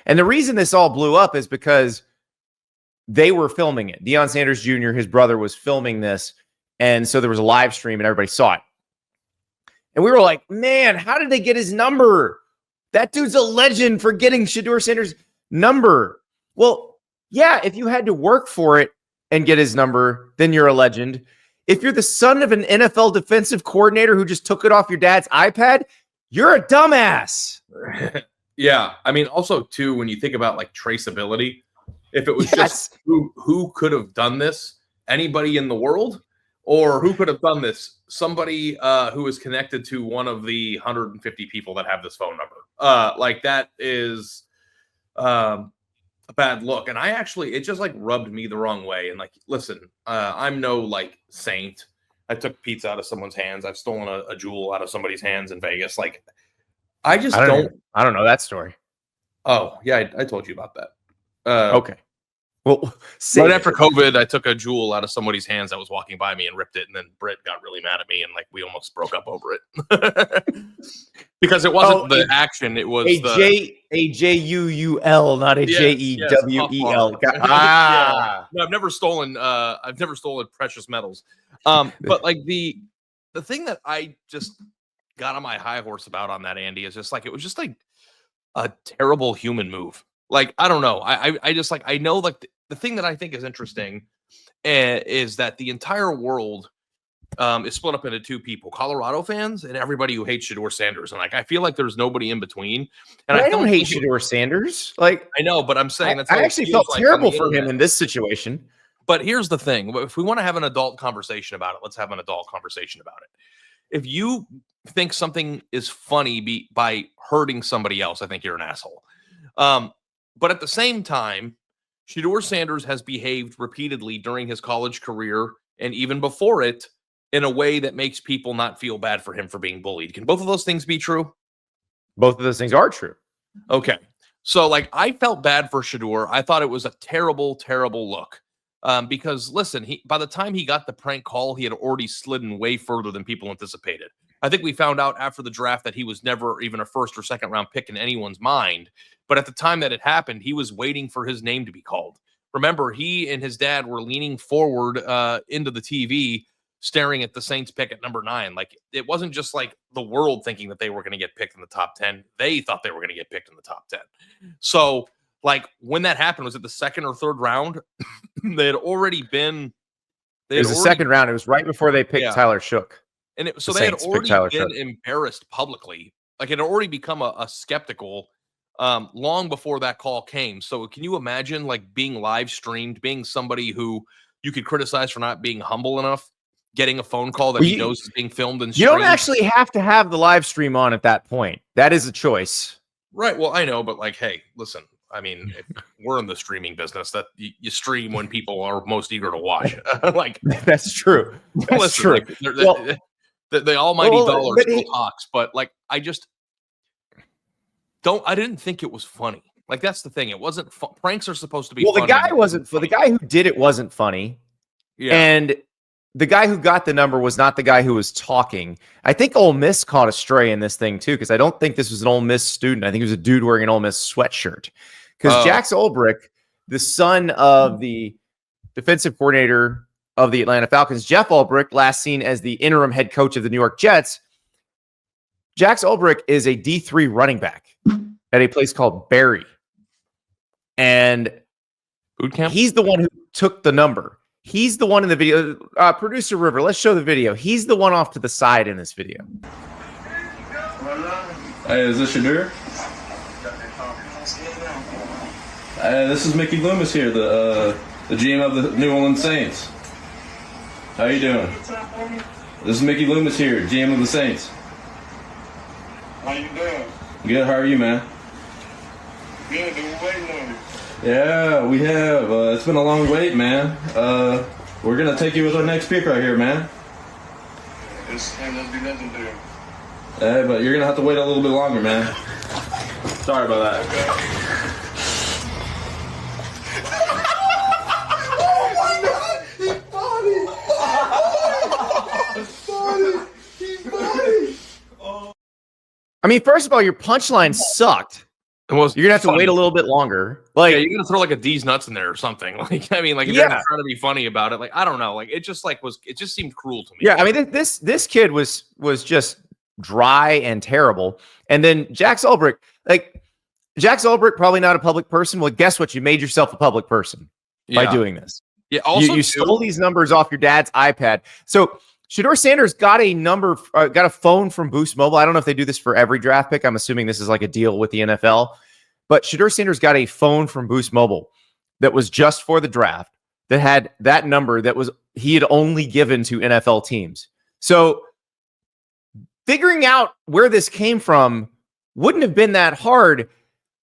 And the reason this all blew up is because they were filming it. Deion Sanders Jr., his brother, was filming this. And so there was a live stream and everybody saw it. And we were like, man, how did they get his number? That dude's a legend for getting Shedeur Sanders' number. Well, yeah, if you had to work for it and get his number, then you're a legend. If you're the son of an NFL defensive coordinator who just took it off your dad's iPad, you're a dumbass. Yeah. I mean, also, too, when you think about like traceability, if it was just who could have done this, anybody in the world, or who could have done this, somebody who is connected to one of the 150 people that have this phone number. Like that is a bad look. And it just like rubbed me the wrong way. And like, listen, I'm no like saint. I took pizza out of someone's hands. I've stolen a jewel out of somebody's hands in Vegas. Like, I don't know that story. Oh yeah, I told you about that. Okay. Well, right after COVID, I took a jewel out of somebody's hands that was walking by me and ripped it, and then Britt got really mad at me, and like we almost broke up over it because it wasn't the action; it was a J-U-U-L, not a J-E-W-E-L. Yeah. No, I've never stolen precious metals. But like the thing that I just got on my high horse about on that, Andy, is just like it was just like a terrible human move. Like, I don't know. I just like, I know like the thing that I think is interesting is that the entire world is split up into two people, Colorado fans and everybody who hates Shedeur Sanders. And like, I feel like there's nobody in between. And I don't hate Shedeur Sanders. Like, I know, but I'm saying I actually felt terrible for him in this situation. But here's the thing. If we want to have an adult conversation about it, let's have an adult conversation about it. If you think something is funny by hurting somebody else, I think you're an asshole. But at the same time, Shedeur Sanders has behaved repeatedly during his college career and even before it in a way that makes people not feel bad for him for being bullied. Can both of those things be true? Both of those things are true. Okay. So, like, I felt bad for Shedeur. I thought it was a terrible, terrible look. Because, listen, by the time he got the prank call, he had already slidden way further than people anticipated. I think we found out after the draft that he was never even a first or second round pick in anyone's mind. But at the time that it happened, he was waiting for his name to be called. Remember, he and his dad were leaning forward into the TV, staring at the Saints pick at number 9. Like, it wasn't just like the world thinking that they were going to get picked in the top 10. They thought they were going to get picked in the top 10. So, like, when that happened, was it the second or third round? They had already been. It was the second round. It was right before they picked Tyler Shook. And so they had already been embarrassed publicly. Like, it had already become a skeptical long before that call came. So can you imagine like being live streamed, being somebody who you could criticize for not being humble enough, getting a phone call that he knows is being filmed and streamed? You don't actually have to have the live stream on at that point. That is a choice. Right. Well, I know, but like, hey, listen, I mean, if we're in the streaming business, that you stream when people are most eager to watch. Like, that's true. That's true. Like, the almighty dollar still talks, but like, I didn't think it was funny. Like, that's the thing. It wasn't pranks are supposed to be funny. The guy wasn't the guy who did it wasn't funny. Yeah. And the guy who got the number was not the guy who was talking. I think Ole Miss caught a stray in this thing too, because I don't think this was an Ole Miss student. I think it was a dude wearing an Ole Miss sweatshirt. Because Jax Ulbrich, the son of the defensive coordinator of the Atlanta Falcons, Jeff Ulbrich, last seen as the interim head coach of the New York Jets. Jax Ulbrich is a D3 running back at a place called Barry. And boot camp? He's the one who took the number. He's the one in the video. Producer River, let's show the video. He's the one off to the side in this video. Hey, is this Shedeur? This is Mickey Loomis here, the GM of the New Orleans Saints. How you doing? This is Mickey Loomis here, GM of the Saints. How you doing? Good, how are you, man? Good, been waiting on you. Yeah, we have. It's been a long wait, man. We're going to take you with our next pick right here, man. This ain't gonna be nothing to do. Hey, but you're going to have to wait a little bit longer, man. Sorry about that. Okay. I mean, first of all, your punchline sucked. You're gonna have to wait a little bit longer. Like, yeah, you're gonna throw like a D's nuts in there or something. Like, I mean, like if you're trying to be funny about it, like I don't know, like it just seemed cruel to me. Yeah, I mean, this kid was just dry and terrible. And then Jack Ulbrich, probably not a public person. Well, guess what? You made yourself a public person by doing this. Yeah. Also, you stole these numbers off your dad's iPad. So Shedeur Sanders got a phone from Boost Mobile. I don't know if they do this for every draft pick. I'm assuming this is like a deal with the NFL. But Shedeur Sanders got a phone from Boost Mobile that was just for the draft that had that number he had only given to NFL teams. So figuring out where this came from wouldn't have been that hard.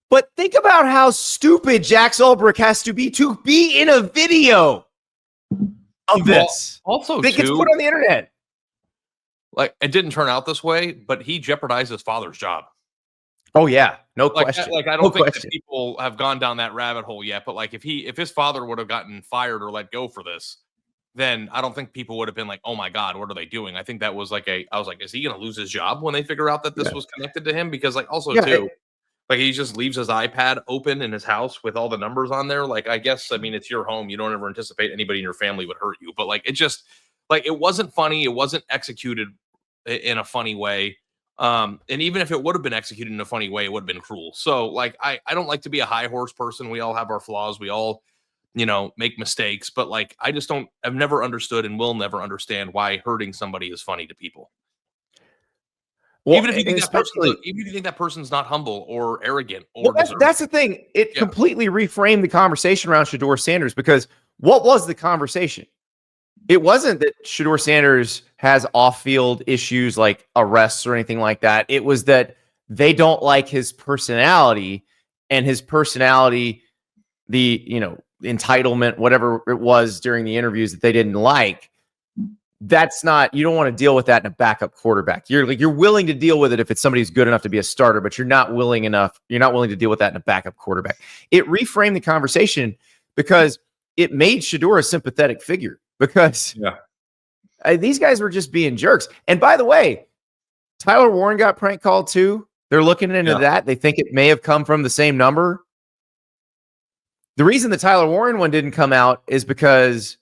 But think about how stupid Jack Ulbrich has to be in a video of this. Also, that gets put on the internet. Like, it didn't turn out this way, but he jeopardized his father's job. Oh yeah, no question. Like I don't think that people have gone down that rabbit hole yet. But like, if his father would have gotten fired or let go for this, then I don't think people would have been like, "Oh my God, what are they doing?" I think that was like I was like, "Is he going to lose his job when they figure out that this was connected to him?" Because like also too. Like he just leaves his iPad open in his house with all the numbers on there. Like, I guess, I mean, it's your home. You don't ever anticipate anybody in your family would hurt you. But like, it just like, it wasn't funny. It wasn't executed in a funny way. And even if it would have been executed in a funny way, it would have been cruel. So like, I don't like to be a high horse person. We all have our flaws. We all, make mistakes. But like, I've never understood and will never understand why hurting somebody is funny to people. Well, even if you think that person's not humble or arrogant, or that's the thing. It completely reframed the conversation around Shedeur Sanders, because what was the conversation? It wasn't that Shedeur Sanders has off-field issues like arrests or anything like that. It was that they don't like his personality, and his personality, the entitlement, whatever it was during the interviews that they didn't like. That's not, you don't want to deal with that in a backup quarterback. You're willing to deal with it if it's somebody who's good enough to be a starter, but you're not willing to deal with that in a backup quarterback. It reframed the conversation because it made Shedeur a sympathetic figure, because these guys were just being jerks. And by the way, Tyler Warren got prank called too. They're looking into that. They think it may have come from the same number. The reason the Tyler Warren one didn't come out is because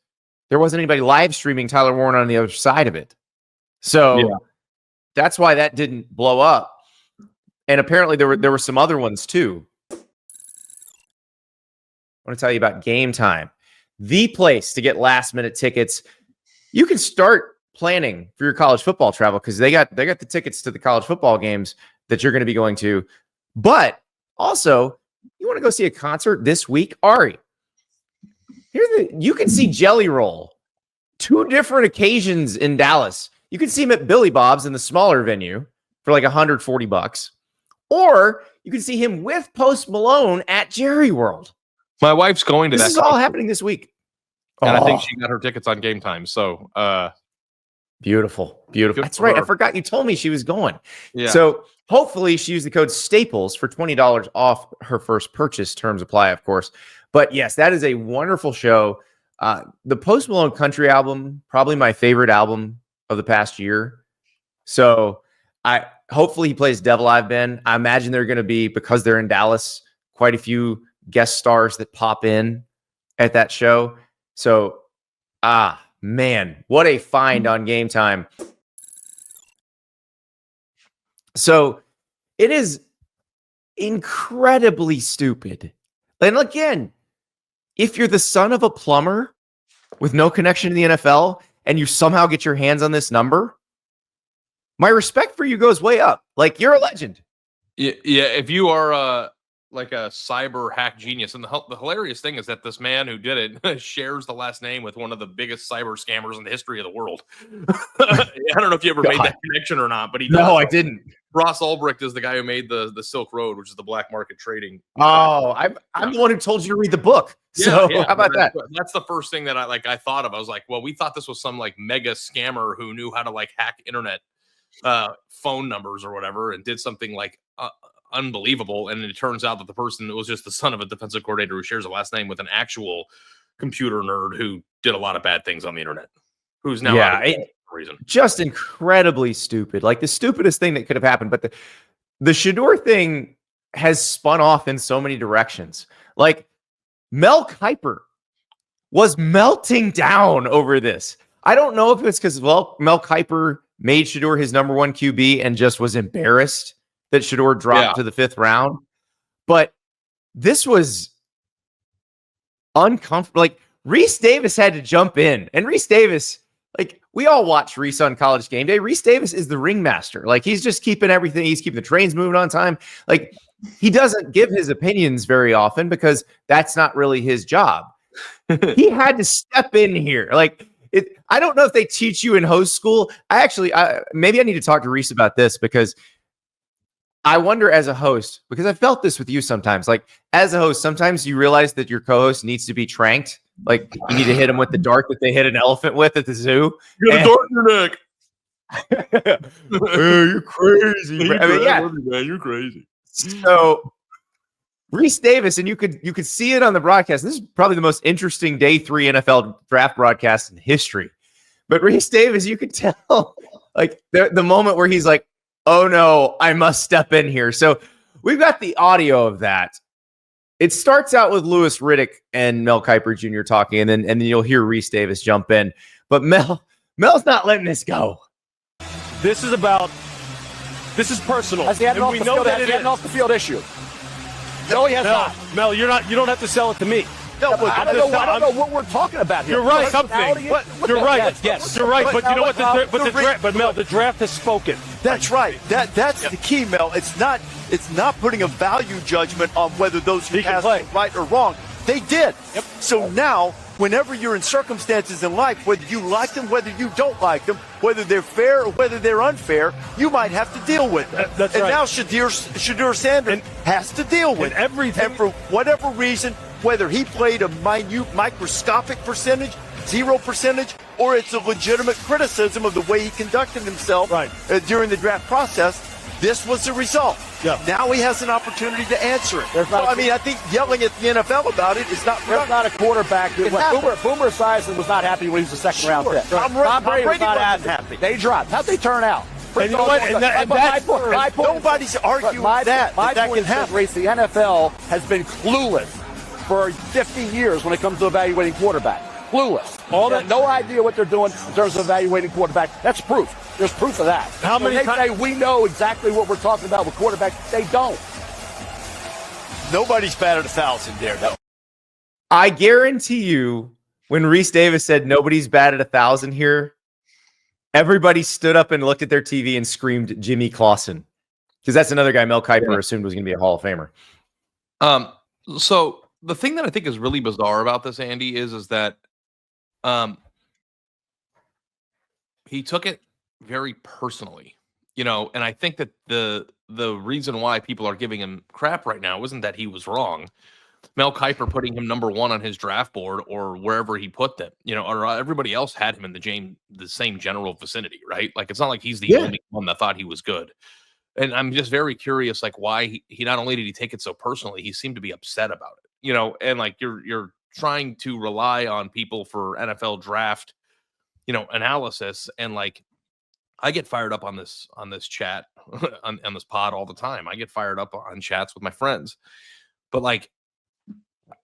there wasn't anybody live streaming Tyler Warren on the other side of it. So that's why that didn't blow up. And apparently there were some other ones too. I want to tell you about Game Time, the place to get last minute tickets. You can start planning for your college football travel because they got the tickets to the college football games that you're going to be going to. But also, you want to go see a concert this week? Ari, you can see Jelly Roll 2 different occasions in Dallas. You can see him at Billy Bob's in the smaller venue for like $140, or you can see him with Post Malone at Jerry World. My wife's going to that. This is all happening this week. And I think she got her tickets on Game Time. So beautiful. That's right. I forgot you told me she was going. Yeah. So hopefully she used the code STAPLES for $20 off her first purchase. Terms apply, of course. But yes, that is a wonderful show. The Post Malone Country album, probably my favorite album of the past year. So hopefully he plays Devil I've Been. I imagine they're going to be, because they're in Dallas, quite a few guest stars that pop in at that show. So, man, what a find on Game Time. So it is incredibly stupid. And again, if you're the son of a plumber with no connection to the NFL and you somehow get your hands on this number, my respect for you goes way up. Like, you're a legend. Yeah, if you are like a cyber hack genius. And the hilarious thing is that this man who did it shares the last name with one of the biggest cyber scammers in the history of the world. I don't know if you ever made that connection or not, but he does. No, I didn't. Ross Ulbricht is the guy who made the Silk Road, which is the black market trading. Oh, I'm the one who told you to read the book. So how about that? That's the first thing that I thought of. I was like, well, we thought this was some like mega scammer who knew how to like hack internet phone numbers or whatever, and did something like unbelievable. And it turns out that the person was just the son of a defensive coordinator who shares a last name with an actual computer nerd who did a lot of bad things on the internet, who's now reason. Just incredibly stupid. Like the stupidest thing that could have happened. But the Shedeur thing, has spun off in so many directions. Like Mel Kiper was melting down over this. I don't know if it's because, well, Mel Kiper made Shedeur his number one QB and just was embarrassed that Shedeur dropped to the 5th round. But this was uncomfortable. Like Reese Davis had to jump in. And Reese Davis, like we all watch Reese on College Game Day. Reese Davis is the ringmaster. Like he's just keeping everything. He's keeping the trains moving on time. Like he doesn't give his opinions very often because that's not really his job. He had to step in here. Like I don't know if they teach you in host school. Maybe I need to talk to Reese about this because I wonder as a host, because I felt this with you sometimes, like as a host, sometimes you realize that your co-host needs to be tranked. Like you need to hit him with the dart that they hit an elephant with at the zoo. You got a dart in your neck. Hey, you're crazy. Man, you're crazy. So Reese Davis, and you could see it on the broadcast. This is probably the most interesting day 3 NFL draft broadcast in history. But Reese Davis, you could tell like the moment where he's like, oh no, I must step in here. So we've got the audio of that. It starts out with Louis Riddick and Mel Kiper Jr. talking, and then you'll hear Reese Davis jump in. But Mel's not letting this go. This is personal. Has he had an off the field issue? No, he has not. Mel, you don't have to sell it to me. No, but I don't know what we're talking about here. You're right. Something. You're right. Yes, you're right. But you know what? But Mel, the draft has spoken. That's right. That's the key, Mel. It's not putting a value judgment on whether those who passed were right or wrong. They did. Yep. So now, whenever you're in circumstances in life, whether you like them, whether you don't like them, whether they're fair or whether they're unfair, you might have to deal with them. That's and right. now Shedeur Sanders has to deal with everything. And for whatever reason, whether he played a minute, microscopic percentage, 0%, or it's a legitimate criticism of the way he conducted himself during the draft process, this was the result. Yeah. Now he has an opportunity to answer it. I think yelling at the NFL about it is not. There's not a quarterback. Boomer Esiason was not happy when he was a second-round pick. Tom Brady was not happy. They dropped. How'd they turn out? And you know what? My point nobody's arguing that can happen. Race, the NFL has been clueless for 50 years when it comes to evaluating quarterback. Clueless. No idea what they're doing in terms of evaluating quarterback. That's proof. There's proof of that. How many times say we know exactly what we're talking about with quarterback? They don't. Nobody's batted 1,000 there, though. I guarantee you, when Reese Davis said nobody's batted 1,000 here, everybody stood up and looked at their TV and screamed Jimmy Clausen, because that's another guy Mel Kiper assumed was going to be a Hall of Famer. So the thing that I think is really bizarre about this, Andy, is that he took it very personally, and I think that the reason why people are giving him crap right now isn't that he was wrong. Mel Kiper putting him number 1 on his draft board or wherever he put them, or everybody else had him in the same general vicinity, right? Like, it's not like he's the only one that thought he was good. And I'm just very curious, like, why he not only did he take it so personally, he seemed to be upset about it, and like you're trying to rely on people for NFL draft, analysis. And like, I get fired up on this chat on this pod all the time. I get fired up on chats with my friends, but like,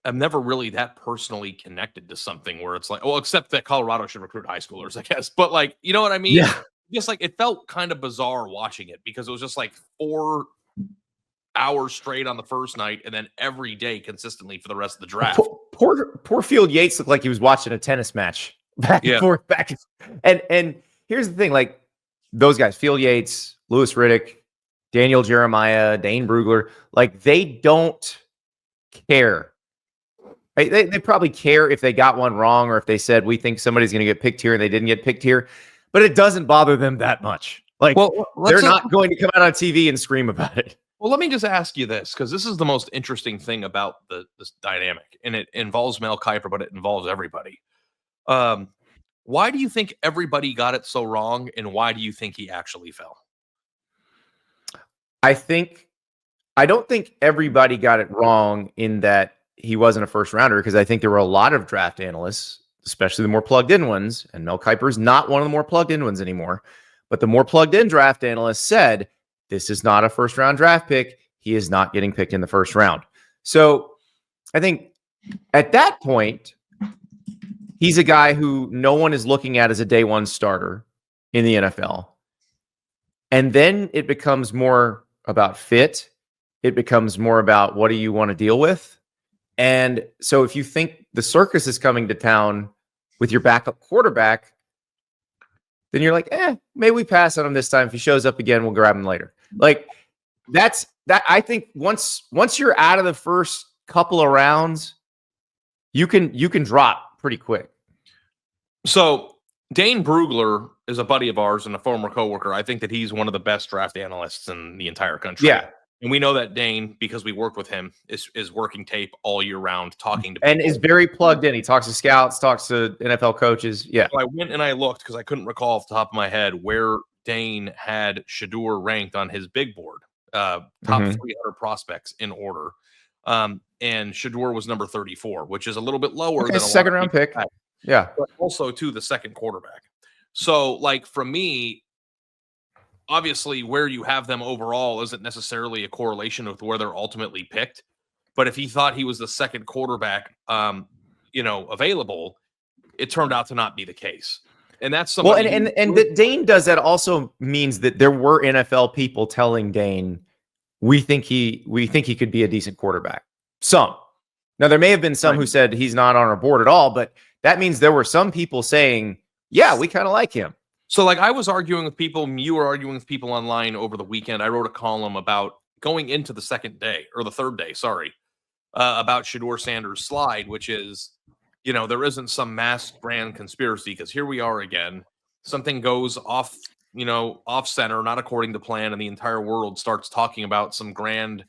I'm never really that personally connected to something where it's like, well, except that Colorado should recruit high schoolers, I guess. But like, you know what I mean? Yeah. Just like, it felt kind of bizarre watching it because it was just like 4 hours straight on the first night and then every day consistently for the rest of the draft. Poor Field Yates looked like he was watching a tennis match back and forth, and here's the thing, like those guys, Field Yates, Louis Riddick, Daniel Jeremiah, Dane Brugler, like they don't care. Right? They probably care if they got one wrong or if they said we think somebody's going to get picked here and they didn't get picked here, but it doesn't bother them that much. Like, they're not going to come out on TV and scream about it. Well, let me just ask you this, because this is the most interesting thing about this dynamic, and it involves Mel Kiper, but it involves everybody. Why do you think everybody got it so wrong, and why do you think he actually fell? I don't think everybody got it wrong in that he wasn't a first rounder, because I think there were a lot of draft analysts, especially the more plugged in ones, and Mel Kiper's not one of the more plugged in ones anymore, but the more plugged in draft analysts said, this is not a first round draft pick. he is not getting picked in the first round. So I think at that point, he's a guy who no one is looking at as a day one starter in the NFL. And then it becomes more about fit. It becomes more about what do you want to deal with? And so if you think the circus is coming to town with your backup quarterback, then you're like, maybe we pass on him this time. If he shows up again, we'll grab him later. Like that. I think once you're out of the first couple of rounds, you can drop pretty quick. So Dane Brugler is a buddy of ours and a former coworker. I think that he's one of the best draft analysts in the entire country. Yeah. And we know that Dane, because we worked with him, is working tape all year round, talking to people. And is very plugged in. He talks to scouts, talks to NFL coaches. Yeah. So I went and I looked because I couldn't recall off the top of my head where Dane had Shedeur ranked on his big board, top 300 prospects in order. And Shedeur was number 34, which is a little bit lower than a second round pick. Yeah. But also to the second quarterback. So like for me, obviously where you have them overall isn't necessarily a correlation with where they're ultimately picked. But if he thought he was the second quarterback, available, it turned out to not be the case. And that's somebody. Well, and that Dane does that also means that there were NFL people telling Dane, we think he could be a decent quarterback. Some. Now there may have been some who said he's not on our board at all, but that means there were some people saying, yeah, we kind of like him. So like I was arguing with people, you were arguing with people online over the weekend. I wrote a column about going into the third day, about Shedeur Sanders' slide, which is, there isn't some mass grand conspiracy because here we are again. Something goes off center, not according to plan, and the entire world starts talking about some grand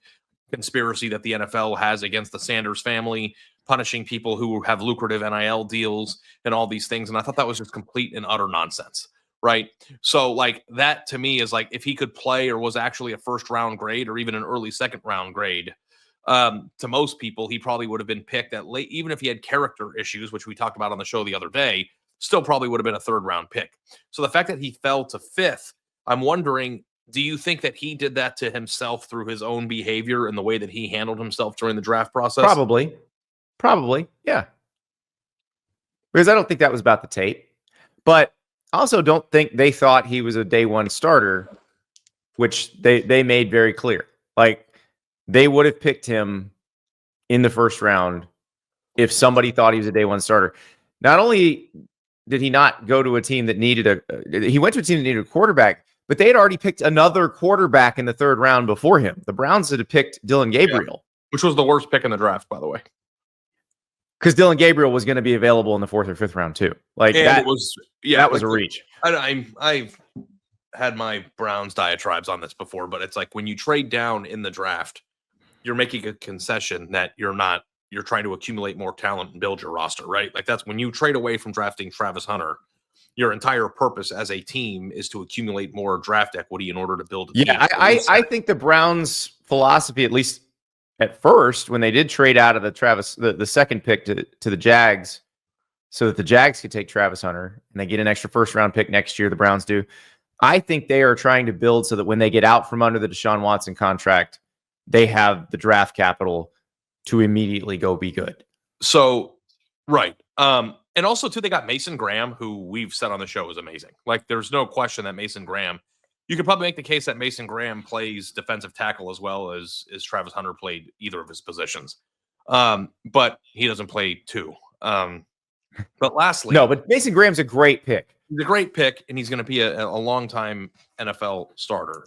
conspiracy that the NFL has against the Sanders family, punishing people who have lucrative NIL deals and all these things. And I thought that was just complete and utter nonsense. Right. So like that to me is like if he could play or was actually a first round grade or even an early second round grade, to most people, he probably would have been picked at late, even if he had character issues, which we talked about on the show the other day, still probably would have been a third round pick. So the fact that he fell to fifth, I'm wondering, do you think that he did that to himself through his own behavior and the way that he handled himself during the draft process? Probably. Yeah. Because I don't think that was about the tape, but I also don't think they thought he was a day one starter, which they made very clear. Like they would have picked him in the first round if somebody thought he was a day one starter. Not only did he not go to a team that needed he went to a team that needed a quarterback, but they had already picked another quarterback in the third round before him. The Browns had picked Dylan Gabriel, which was the worst pick in the draft, by the way. Because Dylan Gabriel was going to be available in the fourth or fifth round too. Like that was a reach. I've had my Browns diatribes on this before, but it's like when you trade down in the draft, you're making a concession that you're trying to accumulate more talent and build your roster, right? Like that's when you trade away from drafting Travis Hunter, your entire purpose as a team is to accumulate more draft equity in order to build a team. Yeah, I think the Browns' philosophy, at least at first, when they did trade out of the second pick to the Jags so that the Jags could take Travis Hunter and they get an extra first round pick next year, the Browns do. I think they are trying to build so that when they get out from under the Deshaun Watson contract, they have the draft capital to immediately go be good. So, right. And also, too, they got Mason Graham, who we've said on the show is amazing. Like, there's no question that Mason Graham, you could probably make the case that Mason Graham plays defensive tackle as well as Travis Hunter played either of his positions. But he doesn't play two. But lastly. No, but Mason Graham's a great pick. He's a great pick, and he's going to be a long-time NFL starter.